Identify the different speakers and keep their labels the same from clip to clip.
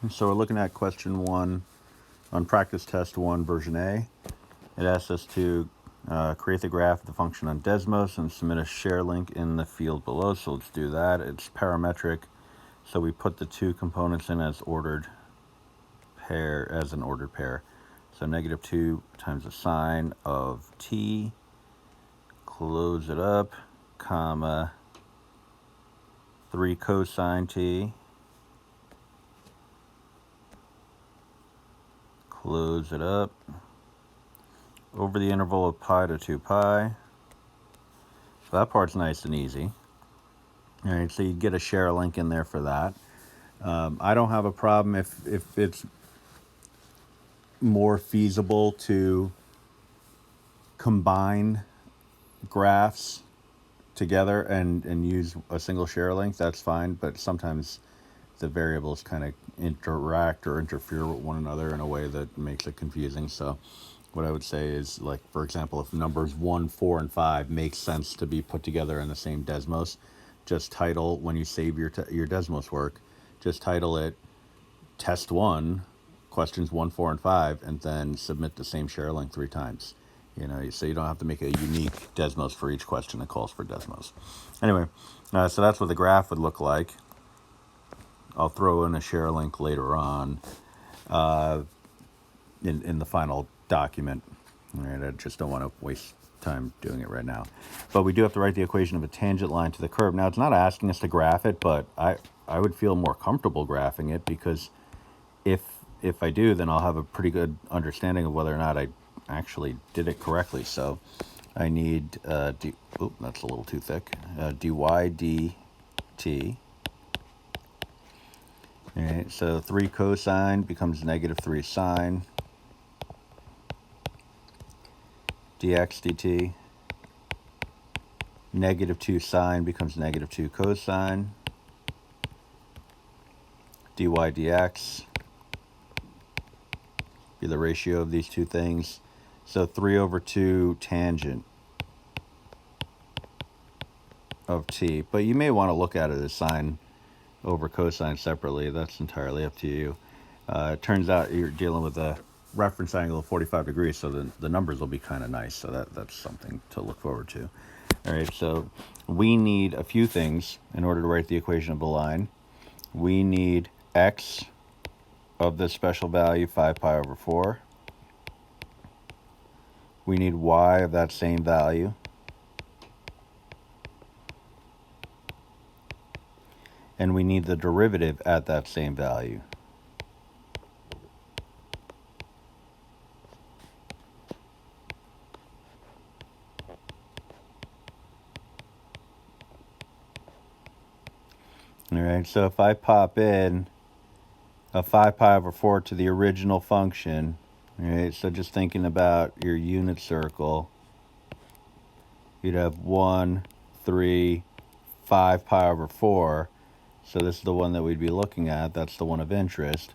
Speaker 1: So we're looking at question 1 on practice test 1 version A. It asks us to create the graph of the function on Desmos and submit a share link in the field below. So let's do that. It's parametric, so we put the two components in as ordered pair, as an ordered pair. So -2 times the sine of t, close it up, comma 3 cosine t, close it up, over the interval of pi to 2 pi. So that part's nice and easy. All right, so you get a share link in there for that. I don't have a problem if it's more feasible to combine graphs together and use a single share link. That's fine, but sometimes the variables kind of interact or interfere with one another in a way that makes it confusing. So what I would say is, like, for example, if numbers 1, 4, and 5 make sense to be put together in the same Desmos, just title, when you save your Desmos work, just title it test 1, questions 1, 4, and 5, and then submit the same share link 3 times. So you don't have to make a unique Desmos for each question that calls for Desmos. Anyway, so that's what the graph would look like. I'll throw in a share link later on in the final document. All right, I just don't want to waste time doing it right now. But we do have to write the equation of a tangent line to the curve. Now, it's not asking us to graph it, but I would feel more comfortable graphing it, because if I do, then I'll have a pretty good understanding of whether or not I actually did it correctly. So I need that's a little too thick. Dy dt. All right, so 3 cosine becomes -3 sine. Dx dt. -2 sine becomes -2 cosine. Dy dx. Be the ratio of these two things. So 3/2 tangent of t. But you may want to look at it as sine over cosine separately. That's entirely up to you. It turns out you're dealing with a reference angle of 45 degrees, so the numbers will be kind of nice. So that's something to look forward to. All right, so we need a few things in order to write the equation of the line. We need x of this special value, 5 pi over 4. We need y of that same value. And we need the derivative at that same value. All right, so if I pop in a 5 pi over 4 to the original function, all right, so just thinking about your unit circle, you'd have 1, 3, 5 pi over 4. So this is the one that we'd be looking at. That's the one of interest.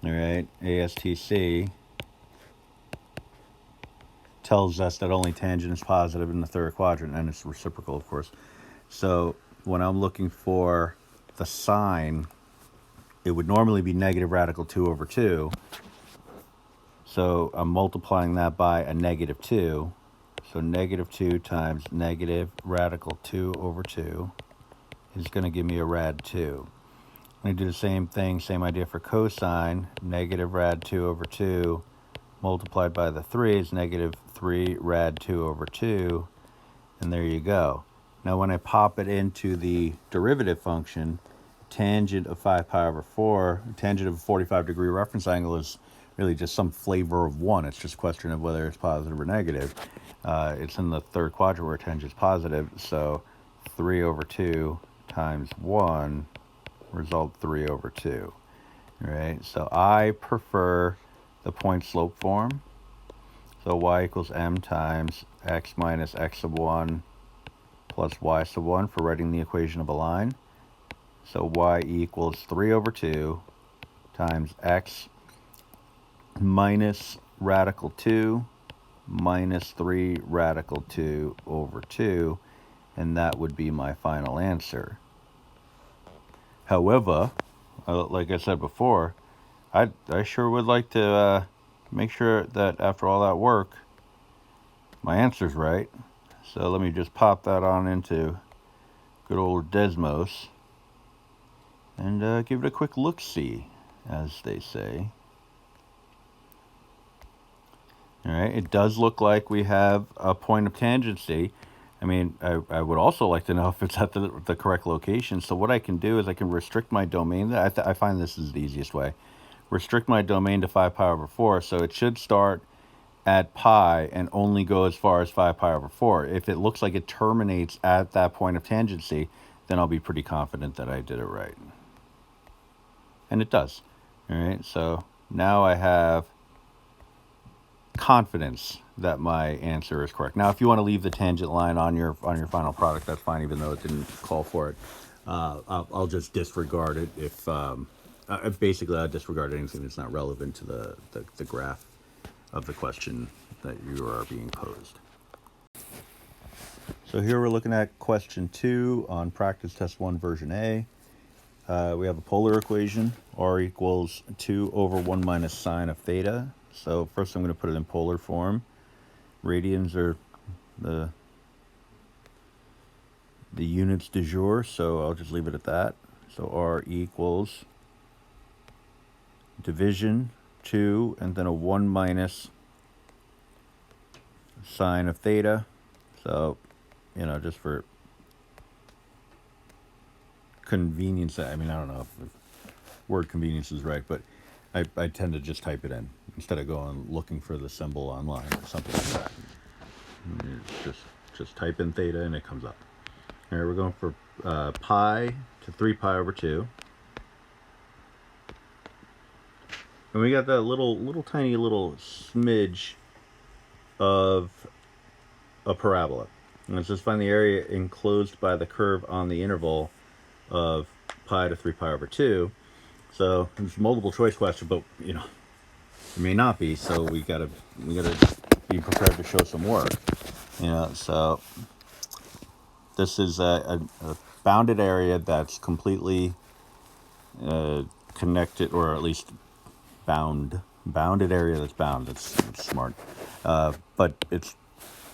Speaker 1: All right, ASTC tells us that only tangent is positive in the third quadrant, and it's reciprocal, of course. So when I'm looking for the sine, it would normally be negative radical 2 over 2. So I'm multiplying that by a -2. So -2 times negative radical 2 over 2 is going to give me a rad 2. I'm going to do the same thing, same idea for cosine. Negative rad 2 over 2 multiplied by the 3 is -3 rad 2 over 2. And there you go. Now when I pop it into the derivative function, tangent of 5 pi over 4, tangent of a 45 degree reference angle is really just some flavor of 1. It's just a question of whether it's positive or negative. It's in the third quadrant where tangent is positive, so 3 over 2 times 1, result 3 over 2. All right, so I prefer the point slope form. So y equals m times x minus x sub 1 plus y sub 1 for writing the equation of a line. So y equals 3 over 2 times x minus radical 2 minus 3 radical 2 over 2, and that would be my final answer. However, like I said before, I sure would like to make sure that after all that work, my answer's right. So let me just pop that on into good old Desmos and give it a quick look-see, as they say. All right, it does look like we have a point of tangency. I mean, I would also like to know if it's at the correct location. So what I can do is I can restrict my domain. I find this is the easiest way. Restrict my domain to 5 pi over 4. So it should start at pi and only go as far as 5 pi over 4. If it looks like it terminates at that point of tangency, then I'll be pretty confident that I did it right. And it does. All right, so now I have confidence that my answer is correct. Now, if you want to leave the tangent line on your final product, that's fine, even though it didn't call for it. I'll just disregard it if basically I'll disregard anything that's not relevant to the graph of the question that you are being posed. So here we're looking at question 2 on practice test 1 version A. We have a polar equation, r equals 2 over 1 minus sine of theta. So first I'm going to put it in polar form. Radians are the units du jour, so I'll just leave it at that. So r equals division 2 and then a 1 minus sine of theta. So, you know, just for convenience, I mean, I don't know if the word convenience is right, but I tend to just type it in instead of going looking for the symbol online or something like that. Just type in theta and it comes up. All right, we're going for pi to 3 pi over 2. And we got that little tiny little smidge of a parabola. And let's just find the area enclosed by the curve on the interval of pi to 3 pi over 2. So it's a multiple choice question, but you know, it may not be, so we gotta be prepared to show some work. You know, so this is a bounded area that's completely connected, or at least bounded area that's bound. That's smart, but it's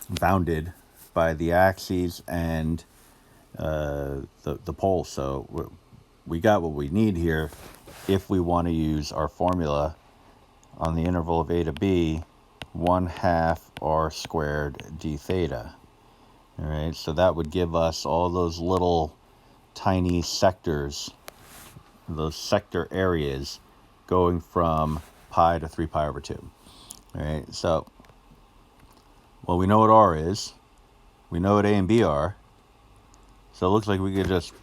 Speaker 1: bounded by the axes and the poles. So we got what we need here if we want to use our formula on the interval of a to b, 1/2 r squared d theta. All right, so that would give us all those little tiny sectors, those sector areas going from pi to 3 pi over 2. All right, so, well, we know what r is. We know what a and b are. So it looks like we could just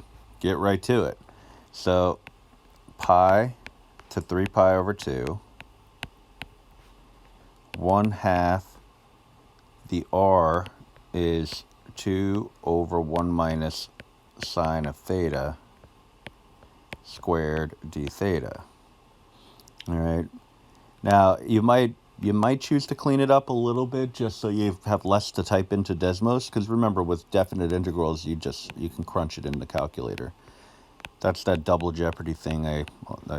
Speaker 1: get right to it. So pi to 3 pi over 2, 1/2 the r is 2 over 1 minus sine of theta squared d theta. All right. Now you might choose to clean it up a little bit just so you have less to type into Desmos, because remember, with definite integrals you can crunch it in the calculator. That's that double jeopardy thing I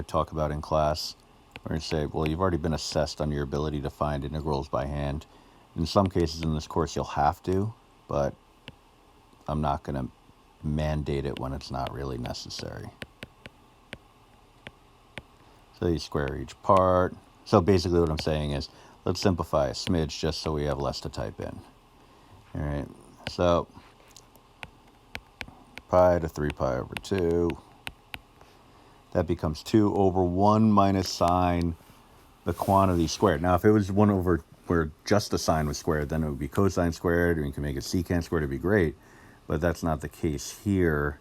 Speaker 1: talk about in class, where you say, well, you've already been assessed on your ability to find integrals by hand. In some cases in this course you'll have to, but I'm not going to mandate it when it's not really necessary. So you square each part. So basically what I'm saying is, let's simplify a smidge just so we have less to type in. All right, so pi to 3 pi over 2. That becomes 2 over 1 minus sine the quantity squared. Now, if it was 1 over where just the sine was squared, then it would be cosine squared, or you can make it secant squared, it'd be great. But that's not the case here.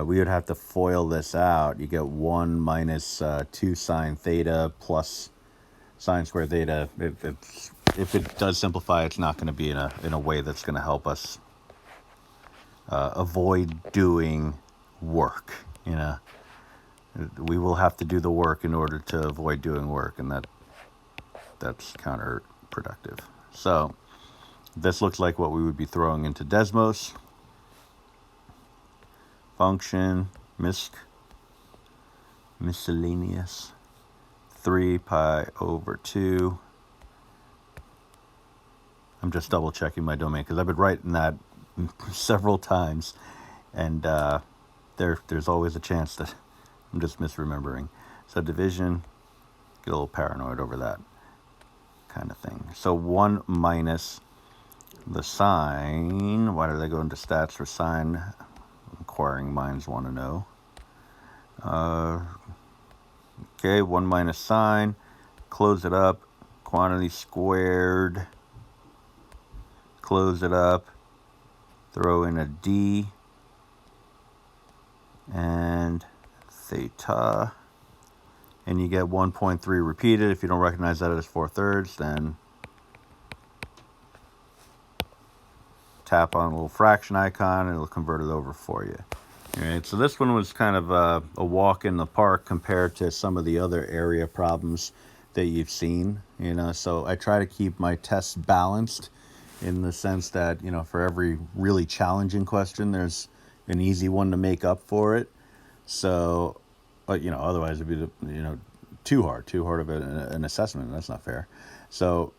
Speaker 1: We would have to FOIL this out. You get 1 minus 2 sine theta plus sine squared theta. If it does simplify, it's not going to be in a way that's going to help us avoid doing work. You know, we will have to do the work in order to avoid doing work, and that's counterproductive. So this looks like what we would be throwing into Desmos. Function, miscellaneous. 3 pi over 2. I'm just double checking my domain because I've been writing that several times, and there's always a chance that I'm just misremembering. So division, get a little paranoid over that kind of thing. So 1 minus the sine. Why did I go into stats for sine? Inquiring minds want to know. Okay, 1 minus sine. Close it up. Quantity squared. Close it up. Throw in a d. And theta. And you get 1.3 repeated. If you don't recognize that as 4/3, then tap on a little fraction icon and it'll convert it over for you. All right, so this one was kind of a walk in the park compared to some of the other area problems that you've seen, you know. So I try to keep my tests balanced in the sense that, you know, for every really challenging question, there's an easy one to make up for it. So, but, you know, otherwise it'd be, you know, too hard of an assessment. That's not fair. So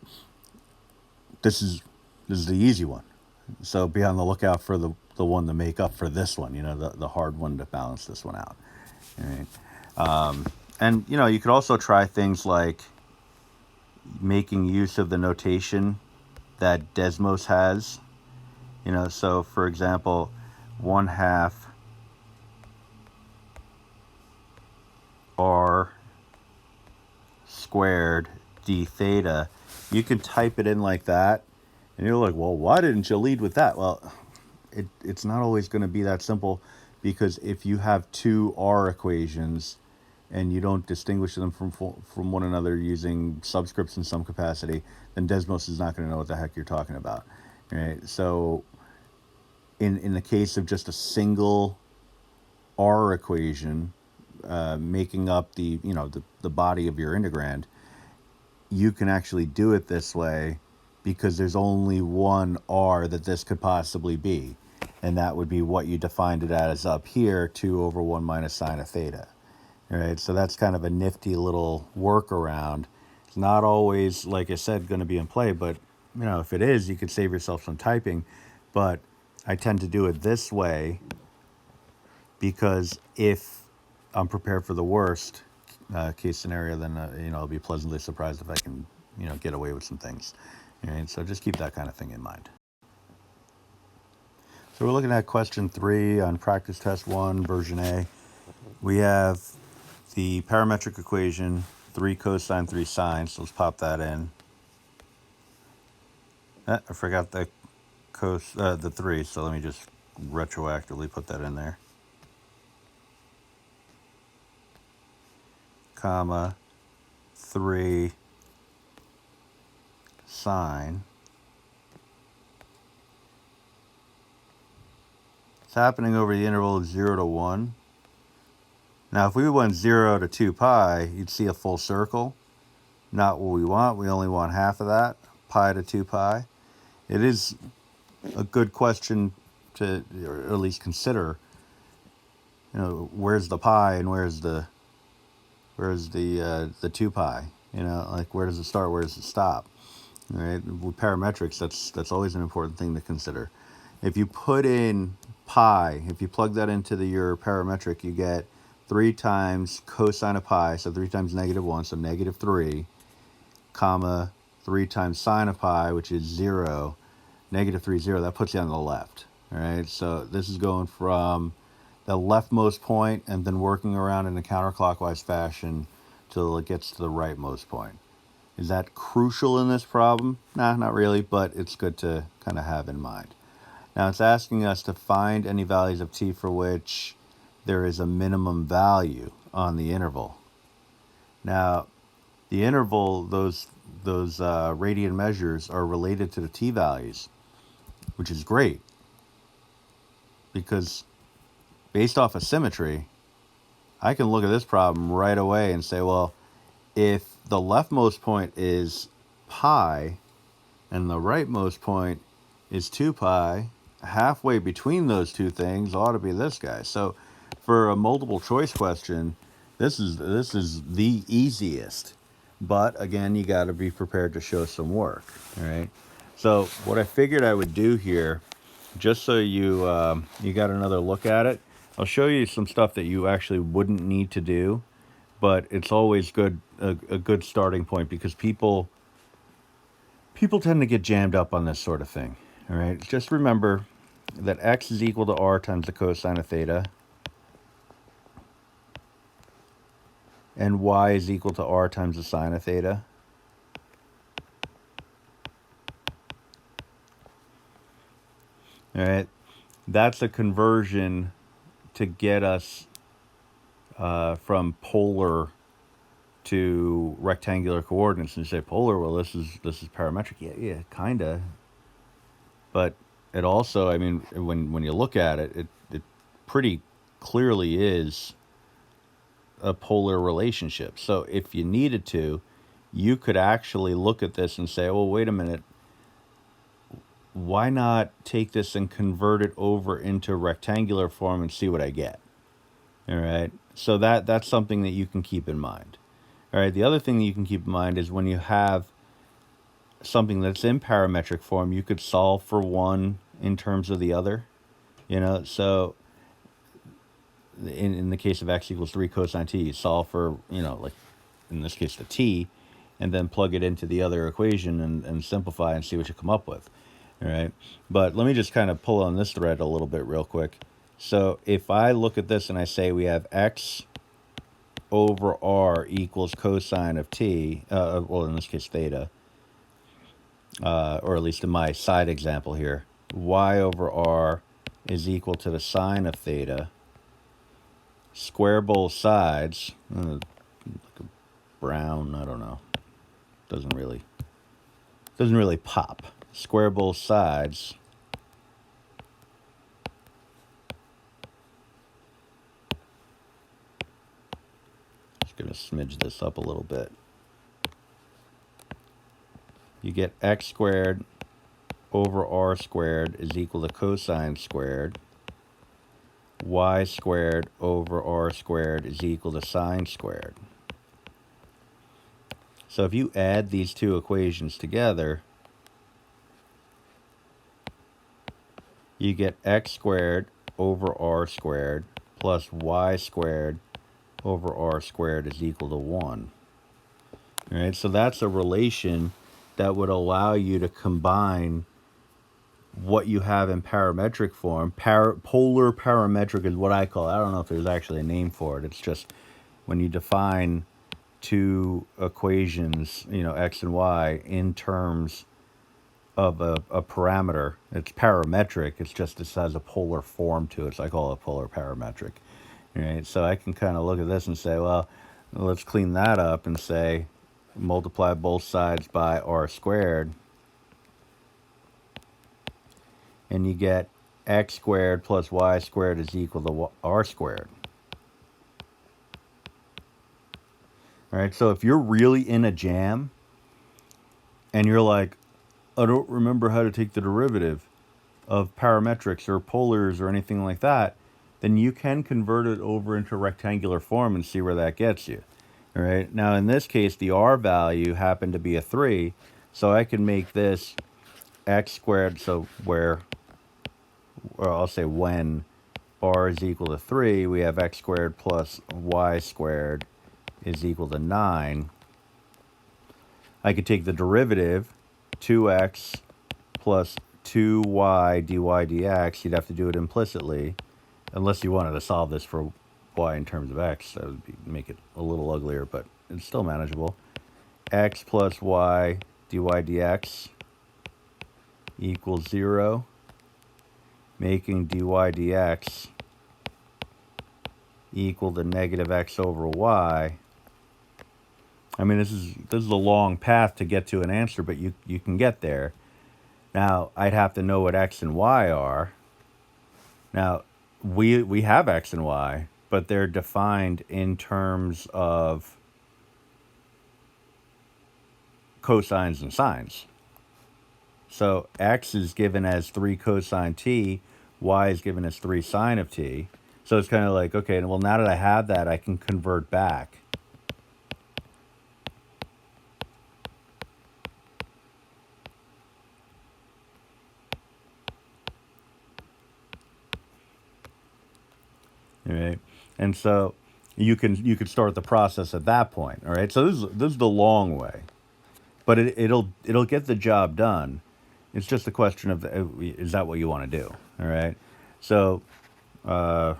Speaker 1: this is the easy one. So be on the lookout for the one to make up for this one, you know, the hard one to balance this one out. All right. And, you know, you could also try things like making use of the notation that Desmos has. You know, so for example, 1/2 r squared d theta. You can type it in like that, and you're like, well, why didn't you lead with that? Well, it's not always going to be that simple, because if you have two r equations and you don't distinguish them from one another using subscripts in some capacity, then Desmos is not going to know what the heck you're talking about. Right? So in the case of just a single r equation, making up the, you know, the body of your integrand, you can actually do it this way because there's only one r that this could possibly be, and that would be what you defined it as up here, 2 over 1 minus sine of theta. All right, so that's kind of a nifty little workaround. It's not always, like I said, going to be in play, but, you know, if it is, you could save yourself some typing. But I tend to do it this way because if I'm prepared for the worst case scenario, then you know, I'll be pleasantly surprised if I can, you know, get away with some things. All right, so just keep that kind of thing in mind. So we're looking at question 3 on practice test 1, version A. We have the parametric equation, 3 cosine, 3 sine. So let's pop that in. I forgot the the 3, so let me just retroactively put that in there. Comma, 3 sine. It's happening over the interval of 0 to 1. Now, if we went 0 to 2 pi, you'd see a full circle. Not what we want. We only want half of that, pi to 2 pi. It is a good question to, or at least consider, you know, where's the pi and where's the 2 pi? You know, like, where does it start, where does it stop? Right? With parametrics, that's always an important thing to consider. If you put in pi, if you plug that into your parametric, you get 3 times cosine of pi, so 3 times -1, so -3, comma 3 times sine of pi, which is 0, -3, 0. That puts you on the left. All right, so this is going from the leftmost point and then working around in a counterclockwise fashion till it gets to the rightmost point. Is that crucial in this problem? Nah, not really, but it's good to kind of have in mind. Now it's asking us to find any values of t for which there is a minimum value on the interval. Now, the interval, those radian measures are related to the t values, which is great, because based off of symmetry, I can look at this problem right away and say, well, if the leftmost point is pi and the rightmost point is 2 pi, halfway between those two things ought to be this guy. So for a multiple choice question, This is the easiest, but again, you got to be prepared to show some work. All right. So what I figured I would do here, just so you got another look at it, I'll show you some stuff that you actually wouldn't need to do, but it's always a good starting point because people tend to get jammed up on this sort of thing. All right. Just remember that x is equal to r times the cosine of theta, and y is equal to r times the sine of theta. All right, that's a conversion to get us from polar to rectangular coordinates. And you say polar, well, this is parametric. Yeah, kinda. But it also, I mean, when you look at it, it pretty clearly is a polar relationship. So if you needed to, you could actually look at this and say, well, wait a minute, why not take this and convert it over into rectangular form and see what I get? All right. So that's something that you can keep in mind. All right. The other thing that you can keep in mind is when you have something that's in parametric form, you could solve for one in terms of the other. So in the case of x equals 3 cosine t, you solve for, like in this case, the t, and then plug it into the other equation and simplify and see what you come up with. All right. But let me just kind of pull on this thread a little bit real quick. So if I look at this and I say we have x over r equals cosine of t, well, in this case, theta, or at least in my side example here, y over r is equal to the sine of theta, square both sides, like a brown, I don't know, doesn't really pop. Square both sides, just going to smidge this up a little bit. You get x squared over r squared is equal to cosine squared. Y squared over r squared is equal to sine squared. So if you add these two equations together, you get x squared over r squared plus y squared over r squared is equal to 1. All right, so that's a relation that would allow you to combine what you have in parametric form. Polar parametric is what I call it. I don't know if there's actually a name for it. It's just when you define two equations, x and y, in terms of a parameter. It's parametric. It's just this has a polar form to it. So I call it polar parametric. All right, so I can kind of look at this and say, well, let's clean that up and say multiply both sides by r squared, and you get x squared plus y squared is equal to r squared. All right, so if you're really in a jam and you're like, I don't remember how to take the derivative of parametrics or polars or anything like that, then you can convert it over into rectangular form and see where that gets you. All right, now in this case, the r value happened to be a 3, so I can make this x squared, so I'll say when r is equal to 3, we have x squared plus y squared is equal to 9. I could take the derivative, 2x plus 2y dy dx. You'd have to do it implicitly, unless you wanted to solve this for y in terms of x. That would make it a little uglier, but it's still manageable. X plus y dy dx equals 0, making dy dx equal to negative x over y. I mean, this is a long path to get to an answer, but you can get there. Now, I'd have to know what x and y are. Now, we have x and y, but they're defined in terms of cosines and sines. So x is given as 3 cosine t, y is given as 3 sine of t. So it's kind of like, okay, well, now that I have that, I can convert back. All right. And so you can start the process at that point. All right. So this is the long way, but it'll get the job done. It's just a question of is that what you want to do? All right. So uh,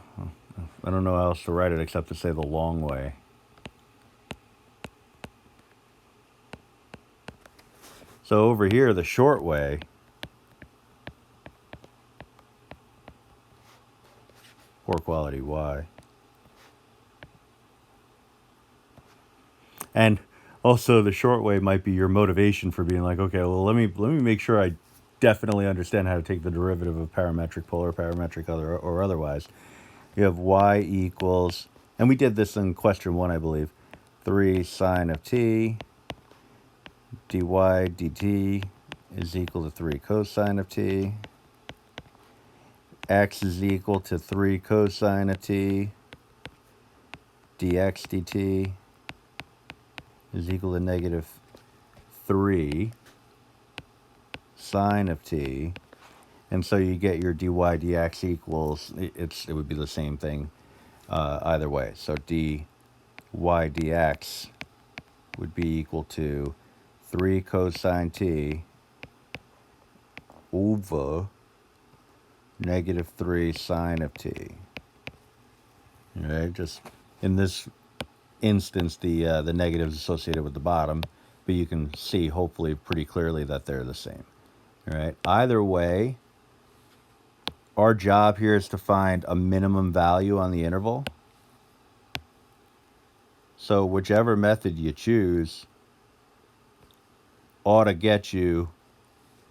Speaker 1: I don't know how else to write it except to say the long way. So over here, the short way, poor quality Y. And also the short way might be your motivation for being like, okay, well, let me make sure I definitely understand how to take the derivative of parametric, polar, parametric, other or otherwise. You have Y equals, and we did this in question 1, I believe, 3 sine of t dy dt is equal to 3 cosine of t. X is equal to 3 cosine of t dx dt is equal to negative 3 sine of t. And so you get your dy dx equals, it would be the same thing either way. So dy dx would be equal to 3 cosine t over negative 3 sine of t. All right, just in this instance, the negatives associated with the bottom, but you can see hopefully pretty clearly that they're the same. All right, either way, our job here is to find a minimum value on the interval. So whichever method you choose ought to get you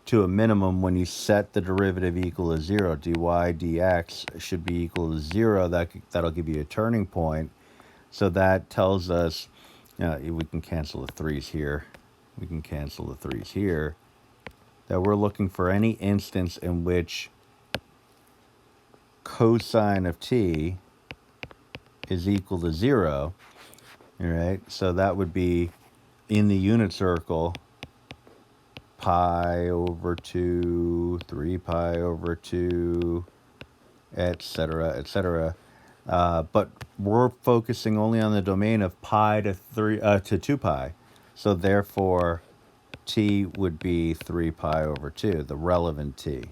Speaker 1: to a minimum when you set the derivative equal to 0. Dy dx should be equal to 0. That'll give you a turning point. So that tells us, we can cancel the 3's here. We can cancel the 3's here. That we're looking for any instance in which cosine of t is equal to 0. All right, so that would be in the unit circle, pi over 2, 3 pi over 2, etc., etc. But we're focusing only on the domain of pi to 2 pi. So therefore, t would be 3 pi over 2, the relevant t,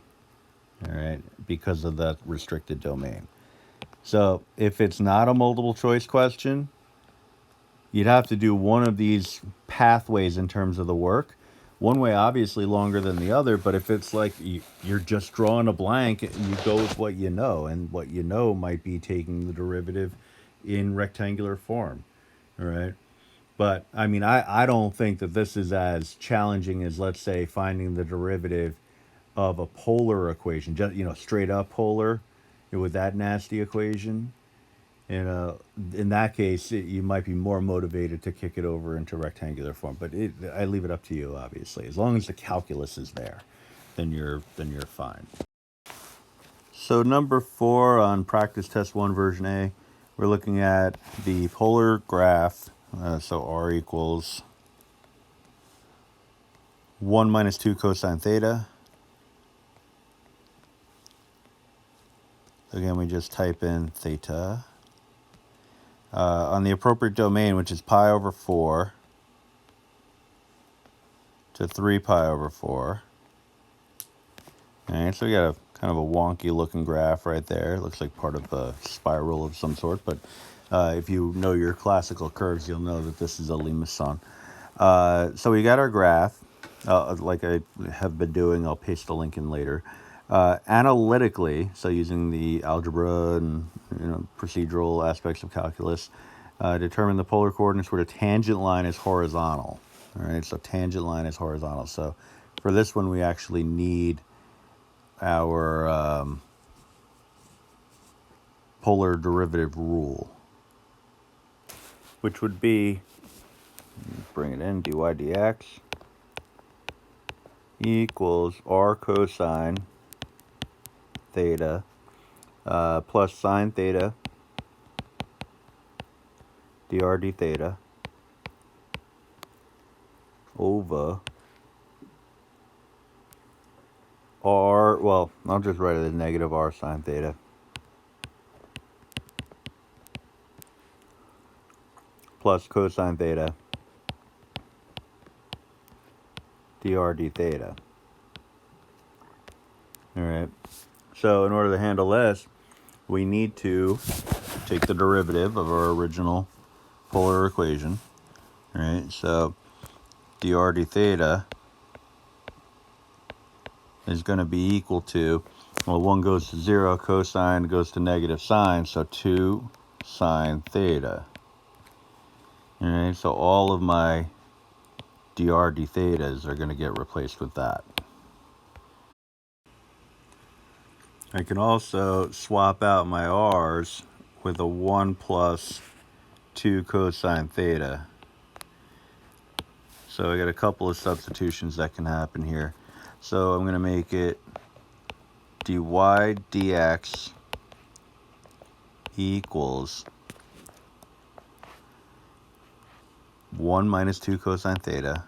Speaker 1: all right, because of the restricted domain. So if it's not a multiple choice question, you'd have to do one of these pathways in terms of the work. One way obviously longer than the other, but if it's like you're just drawing a blank, you go with what you know, and what you know might be taking the derivative in rectangular form, all right? But I mean, I don't think that this is as challenging as, let's say, finding the derivative of a polar equation, just, straight up polar with that nasty equation. And in that case, you might be more motivated to kick it over into rectangular form. But I leave it up to you, obviously. As long as the calculus is there, then you're fine. So number 4 on practice test 1 version A, we're looking at the polar graph. So r equals 1 minus 2 cosine theta. Again, we just type in theta. On the appropriate domain, which is pi over 4 to 3 pi over 4. All right, so we got a kind of a wonky looking graph right there. It looks like part of a spiral of some sort, but if you know your classical curves, you'll know that this is a limacon. So we got our graph, like I have been doing. I'll paste the link in later. Analytically, so using the algebra and procedural aspects of calculus, determine the polar coordinates where the tangent line is horizontal. All right, so tangent line is horizontal. So for this one, we actually need our polar derivative rule, which would be, bring it in, dy dx equals r cosine theta plus sine theta dr d theta over r, well, I'll just write it as negative r sine theta plus cosine theta dr d theta. All right. So in order to handle this, we need to take the derivative of our original polar equation. All right. So dr d theta is going to be equal to, well, 1 goes to 0, cosine goes to negative sine, so 2 sine theta. All right. So all of my dr d thetas are going to get replaced with that. I can also swap out my r's with a 1 plus 2 cosine theta. So I got a couple of substitutions that can happen here. So I'm going to make it dy dx equals 1 minus 2 cosine theta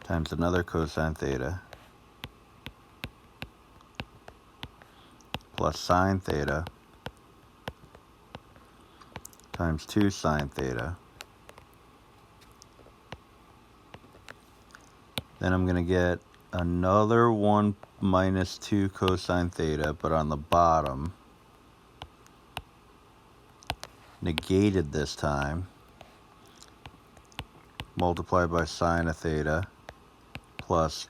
Speaker 1: times another cosine theta plus sine theta times 2 sine theta. Then I'm going to get another 1 minus 2 cosine theta, but on the bottom, negated this time, multiplied by sine of theta plus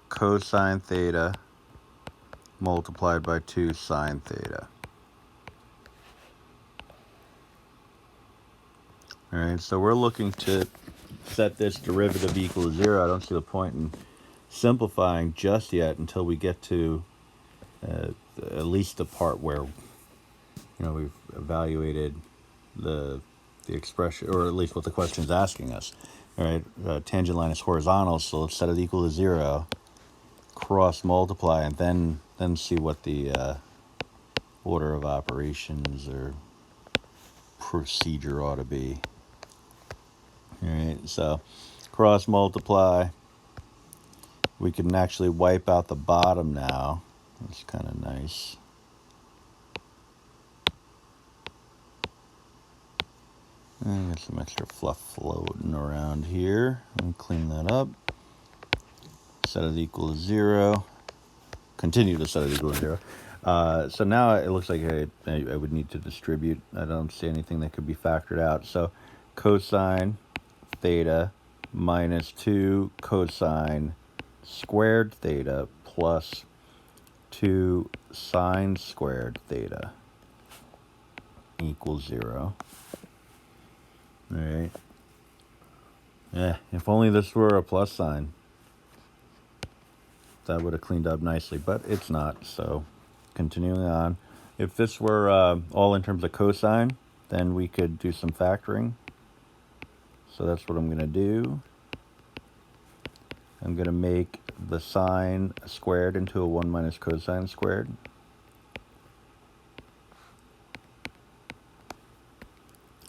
Speaker 1: cosine theta multiplied by 2 sine theta. All right, so we're looking to set this derivative equal to 0. I don't see the point in simplifying just yet until we get to at least the part where, we've evaluated the expression, or at least what the question is asking us. All right, tangent line is horizontal, so let's set it equal to 0, cross multiply, and then see what the order of operations or procedure ought to be. All right, so cross multiply. We can actually wipe out the bottom now. That's kind of nice. I got some extra fluff floating around here. Let me clean that up. Set it equal to 0. Continue to set it equal to 0. So now it looks like I would need to distribute. I don't see anything that could be factored out. So cosine theta minus 2 cosine squared theta plus 2 sine squared theta equals 0. All right. If only this were a plus sign. That would have cleaned up nicely, but it's not. So continuing on. If this were all in terms of cosine, then we could do some factoring. So that's what I'm going to do. I'm going to make the sine squared into a 1 minus cosine squared.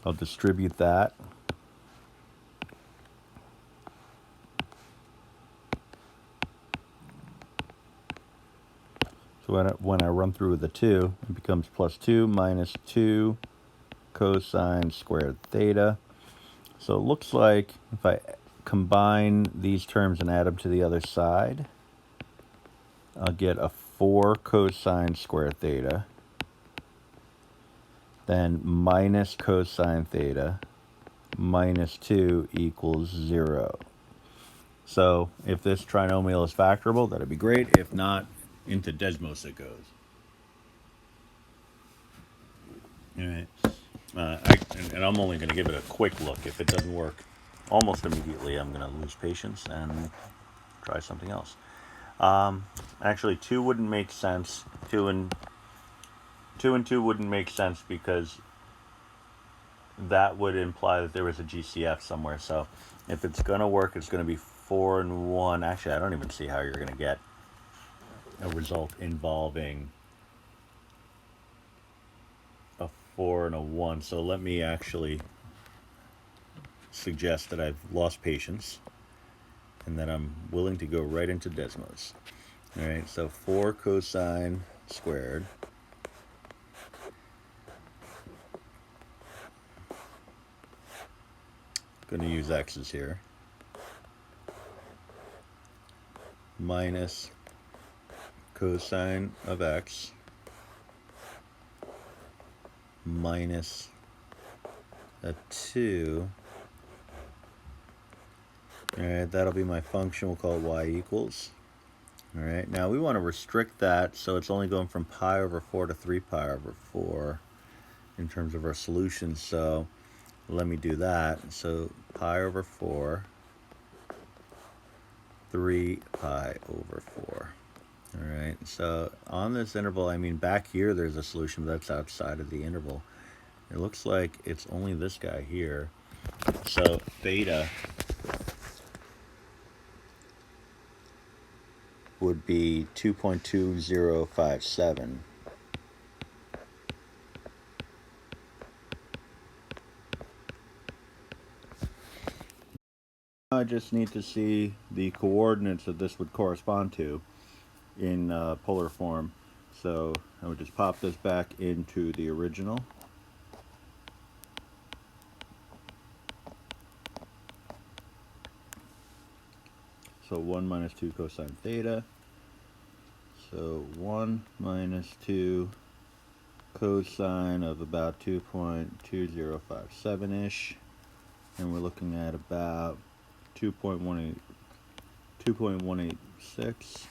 Speaker 1: I'll distribute that. So when I run through the 2, it becomes plus 2 minus 2 cosine squared theta. So it looks like if I combine these terms and add them to the other side, I'll get a 4 cosine squared theta, then minus cosine theta minus 2 equals 0. So if this trinomial is factorable, that'd be great. If not, into Desmos it goes. All right. And I'm only going to give it a quick look. If it doesn't work almost immediately, I'm going to lose patience and try something else. Actually, 2 wouldn't make sense. 2 and 2 wouldn't make sense because that would imply that there was a GCF somewhere. So if it's going to work, it's going to be 4 and 1. Actually, I don't even see how you're going to get a result involving a 4 and a 1. So let me actually suggest that I've lost patience and that I'm willing to go right into Desmos. All right, so 4 cosine squared going to use x's here, minus cosine of x minus a 2. All right, that'll be my function. We'll call it y equals. All right, now we want to restrict that so it's only going from pi over 4 to 3 pi over 4 in terms of our solution. So let me do that. So pi over 4, 3 pi over 4. All right, so on this interval, I mean, back here there's a solution, but that's outside of the interval. It looks like it's only this guy here. So theta would be 2.2057. I just need to see the coordinates that this would correspond to in polar form. So I would just pop this back into the original. So 1 minus 2 cosine theta. So 1 minus 2 cosine of about 2.2057-ish. And we're looking at about 2.186.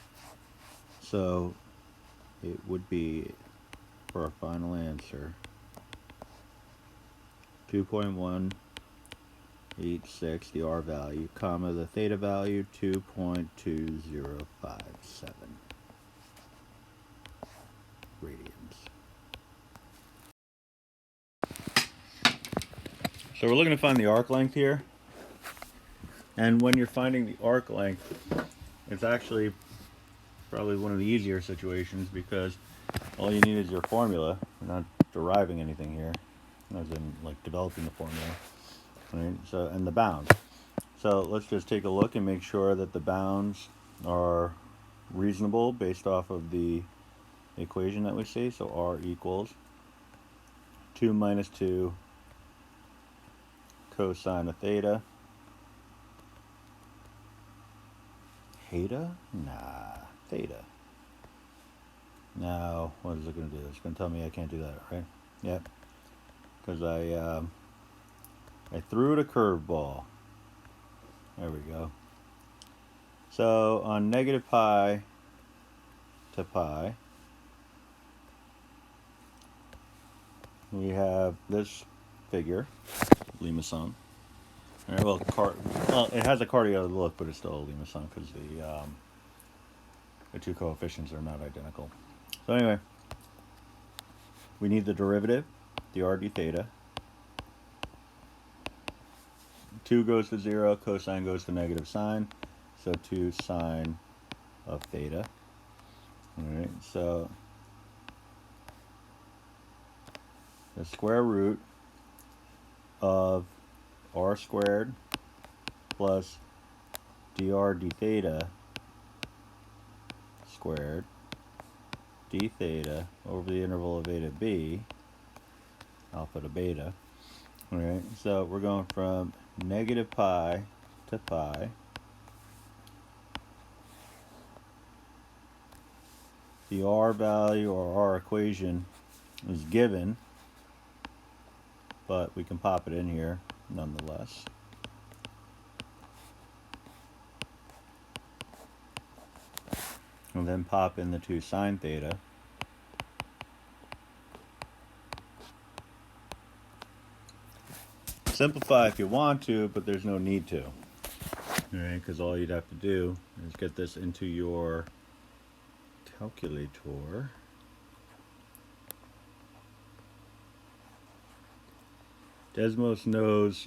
Speaker 1: So it would be, for our final answer, 2.186, the r value, comma, the theta value, 2.2057 radians. So we're looking to find the arc length here. And when you're finding the arc length, it's actually probably one of the easier situations because all you need is your formula. We're not deriving anything here, as in like developing the formula. Right? So, and the bound. So let's just take a look and make sure that the bounds are reasonable based off of the equation that we see. So r equals 2 minus 2 cosine of theta. Theta? Nah, theta. Now, what is it going to do? It's going to tell me I can't do that, right? Yeah, because I threw it a curveball. There we go. So on negative pi to pi, we have this figure, Lima-san. All right, well, it has a cardiac look, but it's still a Lima-san because the two coefficients are not identical. So anyway, we need the derivative, the r d theta. 2 goes to 0, cosine goes to negative sine, so 2 sine of theta. All right, so the square root of r squared plus dr d theta squared d theta over the interval of a to b, alpha to beta. All right, so we're going from negative pi to pi. The r value or r equation is given, but we can pop it in here nonetheless. And then pop in the 2 sine theta. Simplify if you want to, but there's no need to. All right, because all you'd have to do is get this into your calculator. Desmos knows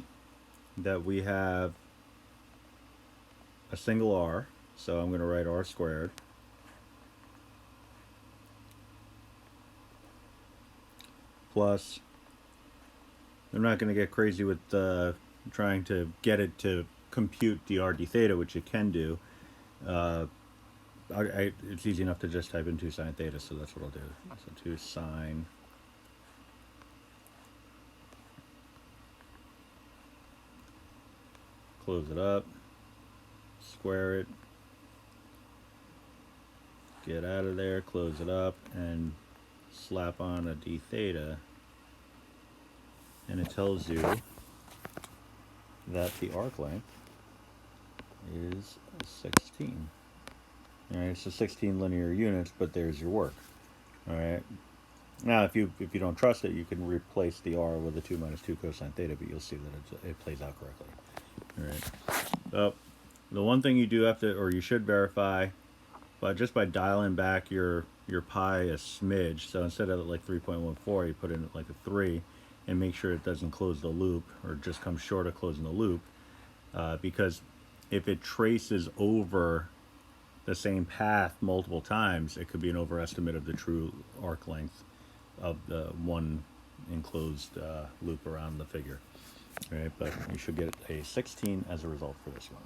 Speaker 1: that we have a single r, so I'm going to write r squared plus. They're not going to get crazy with trying to get it to compute the RD theta, which it can do. It's easy enough to just type in 2 sine theta, so that's what I'll do. So 2 sine close it up, square it, get out of there, close it up, and slap on a d theta, and it tells you that the arc length is 16. Alright, so 16 linear units, but there's your work. Alright. Now, if you don't trust it, you can replace the r with a 2 minus 2 cosine theta, but you'll see that it plays out correctly. Alright. So, the one thing you do have to, or you should verify, but just by dialing back your pi a smidge, so instead of like 3.14, you put in like a 3, and make sure it doesn't close the loop, or just comes short of closing the loop, because if it traces over the same path multiple times, it could be an overestimate of the true arc length of the one enclosed loop around the figure. All right, but you should get a 16 as a result for this one.